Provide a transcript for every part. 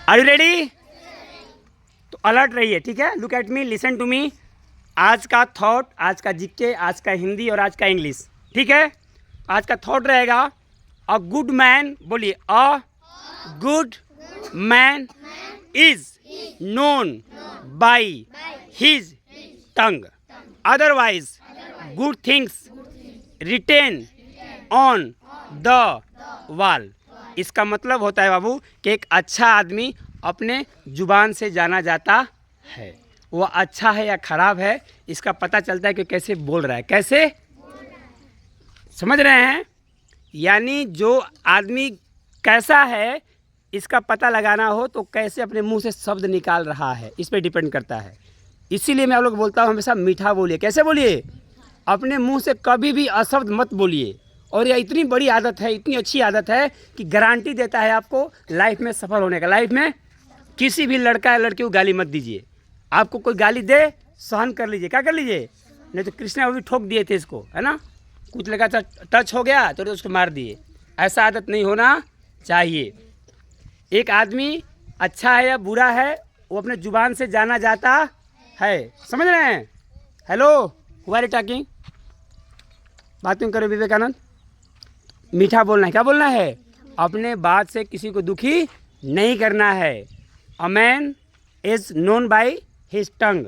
Are you ready? तो alert रहिए, ठीक है। Look at me, listen to me. आज का थॉट, आज का जीके, आज का हिंदी और आज का इंग्लिश, ठीक है। आज का थॉट रहेगा अ गुड मैन, बोलिए, a good man is known by his tongue, otherwise good things written on the wall. इसका मतलब होता है बाबू कि एक अच्छा आदमी अपने जुबान से जाना जाता है। वो अच्छा है या खराब है इसका पता चलता है कि कैसे बोल रहा है, कैसे, समझ रहे हैं? यानी जो आदमी कैसा है इसका पता लगाना हो तो कैसे अपने मुंह से शब्द निकाल रहा है, इस पर डिपेंड करता है। इसीलिए मैं आप लोग बोलता हूँ हमेशा मीठा बोलिए। कैसे बोलिए? अपने मुंह से कभी भी अशब्द मत बोलिए। और यह इतनी बड़ी आदत है, इतनी अच्छी आदत है कि गारंटी देता है आपको लाइफ में सफल होने का। लाइफ में किसी भी लड़का या लड़की को गाली मत दीजिए। आपको कोई गाली दे, सहन कर लीजिए। क्या कर लीजिए? नहीं तो कृष्णा वो भी ठोक दिए थे इसको, है ना। कुछ लगा था, टच हो गया तो उसको मार दिए। ऐसा आदत नहीं होना चाहिए। एक आदमी अच्छा है या बुरा है वो अपने जुबान से जाना जाता है। समझ रहे हैं? Hello, who are you talking? बात क्यों करो विवेकानंद? मीठा बोलना है। क्या बोलना है? अपने बात से किसी को दुखी नहीं करना है। A man is known by his tongue,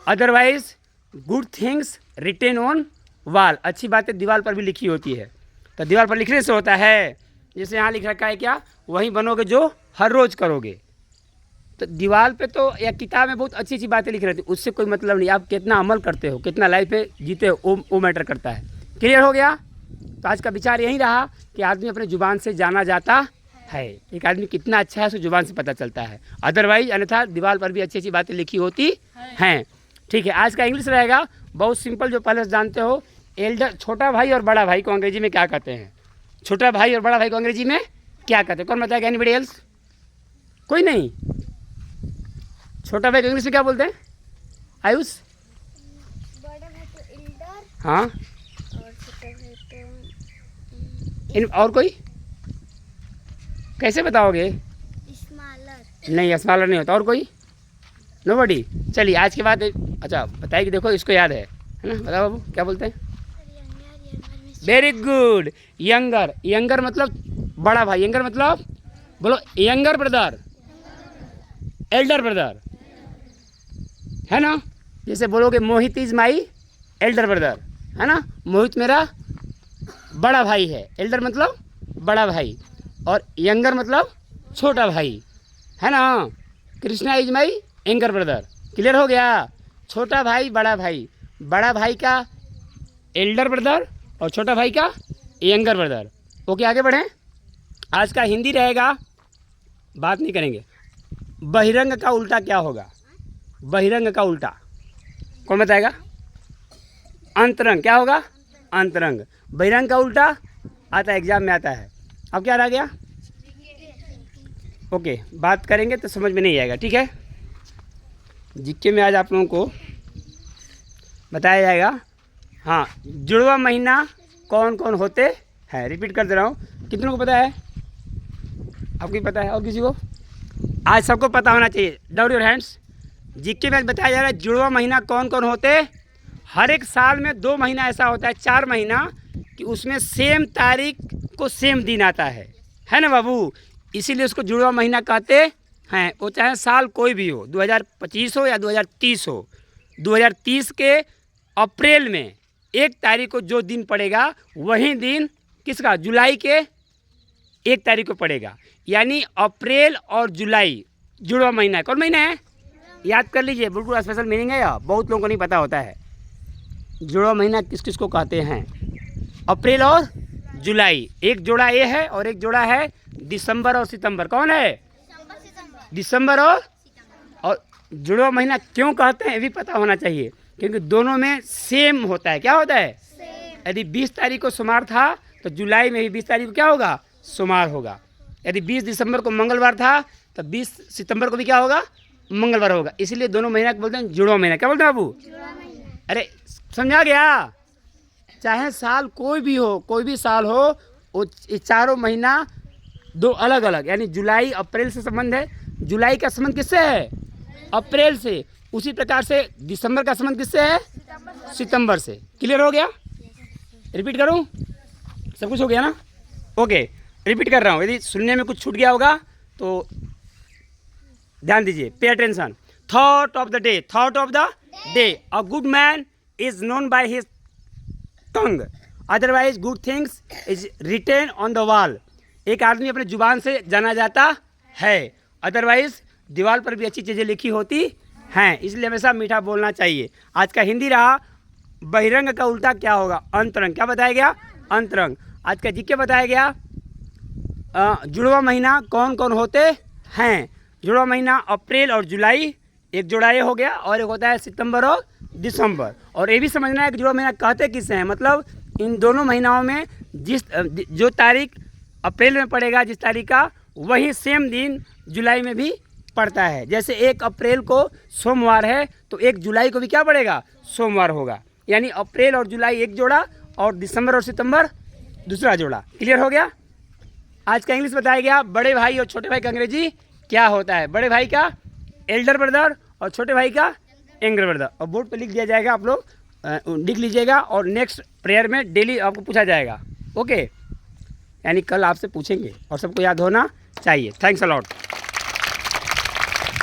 otherwise good things written on wall. अच्छी बातें दीवार पर भी लिखी होती है। तो दीवार पर लिखने से होता है, जैसे यहाँ लिख रखा है क्या, वही बनोगे जो हर रोज़ करोगे। तो दीवार पे तो या किताब में बहुत अच्छी अच्छी बातें लिख रहती है, उससे कोई मतलब नहीं। आप कितना अमल करते हो, कितना लाइफ में जीते हो, वो मैटर करता है। क्लियर हो गया? तो आज का विचार यही रहा कि आदमी अपने जुबान से जाना जाता है। एक आदमी कितना अच्छा है उसको जुबान से पता चलता है, अदरवाइज अन्यथा दीवार पर भी अच्छी अच्छी बातें लिखी होती हैं। ठीक है, आज का इंग्लिश रहेगा बहुत सिंपल, जो पहले से जानते हो। एल्डर, छोटा भाई और बड़ा भाई को अंग्रेजी में क्या कहते हैं? छोटा भाई और बड़ा भाई को अंग्रेजी में क्या कहते हैं? कौन बताएगा? Anybody else? कोई नहीं? छोटा भाई को इंग्लिश में क्या बोलते हैं? आयुष? बड़ा भाई तो एल्डर, हाँ, और छोटा भाई तो और कोई कैसे बताओगे? स्मॉलर। नहीं, स्मॉलर नहीं होता। और कोई? नोबडी। चलिए आज के बाद अच्छा बताइए कि देखो इसको याद है ना? बताओ बाबू, क्या बोलते हैं? Very good. यंगर, यंगर मतलब बड़ा भाई। यंगर मतलब बोलो, यंगर ब्रदर, एल्डर ब्रदर, है ना। जैसे बोलोगे मोहित इज माई एल्डर ब्रदर, है ना। मोहित मेरा बड़ा भाई है। एल्डर मतलब बड़ा भाई और यंगर मतलब छोटा भाई, है ना। Krishna is my younger brother. Clear हो गया? छोटा भाई, बड़ा भाई, बड़ा भाई का एल्डर ब्रदर और छोटा भाई का यंगर ब्रदर। ओके, आगे बढ़ें। आज का हिंदी रहेगा, बात नहीं करेंगे। बहिरंग का उल्टा क्या होगा? बहिरंग का उल्टा कौन बताएगा? अंतरंग। क्या होगा? अंतरंग। बहिरंग का उल्टा आता है, एग्जाम में आता है। अब क्या रह गया? ओके, बात करेंगे तो समझ में नहीं आएगा, ठीक है। जीके में आज आप लोगों को बताया जाएगा। हाँ, जुड़वा महीना कौन कौन होते हैं? रिपीट कर दे रहा हूँ। कितनों को पता है? आपको ही पता है और किसी को? आज सबको पता होना चाहिए। Down your hands. जीके में बताया जा रहा है जुड़वा महीना कौन कौन होते। हर एक साल में 2 महीना ऐसा होता है, 4 महीना, कि उसमें सेम तारीख को सेम दिन आता है ना बाबू। इसीलिए उसको जुड़वा महीना कहते हैं। वो चाहे साल कोई भी हो, 2025 हो या 2030 हो। 2030 के अप्रैल में 1 तारीख को जो दिन पड़ेगा वही दिन किसका? जुलाई के 1 तारीख को पड़ेगा। यानी अप्रैल और जुलाई जुड़वा महीना है। कौन महीना है? याद कर लीजिए, बिल्कुल स्पेशल मीनिंग है। या बहुत लोगों को नहीं पता होता है जुड़वा महीना किस किस को कहते हैं। अप्रैल और जुलाई, एक जोड़ा ये है और एक जोड़ा है दिसंबर और सितंबर। कौन है? दिसंबर और जुड़वा महीना क्यों कहते हैं ये भी पता होना चाहिए, क्योंकि दोनों में सेम होता है। क्या होता है? यदि 20 तारीख को सोमवार था तो जुलाई में भी 20 तारीख को क्या होगा? सोमवार होगा। यदि 20 दिसंबर को मंगलवार था तो 20 सितंबर को भी क्या होगा? मंगलवार होगा। इसलिए दोनों महीना को बोलते हैं जुड़वा महीना। क्या बोलते हैं बाबू? अरे समझा गया? चाहे साल कोई भी हो, कोई भी साल हो, वो चारों महीना दो अलग अलग, यानी जुलाई अप्रैल से संबंध है। जुलाई का संबंध किससे है? अप्रैल से। उसी प्रकार से दिसंबर का संबंध किससे है? सितंबर से। क्लियर हो गया? रिपीट करूं? सब कुछ हो गया ना? ओके, रिपीट कर रहा हूँ। यदि सुनने में कुछ छूट गया होगा तो ध्यान दीजिए, pay attention. Thought of the day, thought of the day. A good man is known by his tongue, otherwise good things is written on the wall. एक आदमी अपने जुबान से जाना जाता है, अदरवाइज दीवार पर भी अच्छी चीज़ें लिखी होती हैं, इसलिए हमेशा मीठा बोलना चाहिए। आज का हिंदी रहा, बहिरंग का उल्टा क्या होगा? अंतरंग। क्या बताया गया? अंतरंग। आज का जीके बताया गया, जुड़वा महीना कौन कौन होते हैं? जुड़वा महीना अप्रैल और जुलाई, एक जोड़ा ये हो गया, और एक होता है सितंबर और दिसंबर। और ये भी समझना है कि जुड़वा महीना कहते किसे हैं, मतलब इन दोनों महीनाओं में जो तारीख अप्रैल में पड़ेगा, जिस तारीख का, वही सेम दिन जुलाई में भी पड़ता है। जैसे 1 अप्रैल को सोमवार है तो 1 जुलाई को भी क्या पड़ेगा? सोमवार होगा। यानी अप्रैल और जुलाई एक जोड़ा और दिसंबर और सितंबर दूसरा जोड़ा। क्लियर हो गया? आज का इंग्लिश बताया गया, बड़े भाई और छोटे भाई का अंग्रेजी क्या होता है? बड़े भाई का एल्डर ब्रदर और छोटे भाई का यंगर ब्रदर। और बोर्ड पर लिख दिया जाएगा, आप लोग लिख लीजिएगा, और नेक्स्ट प्रेयर में डेली आपको पूछा जाएगा। ओके, यानी कल आपसे पूछेंगे और सबको याद होना चाहिए। Thanks a lot.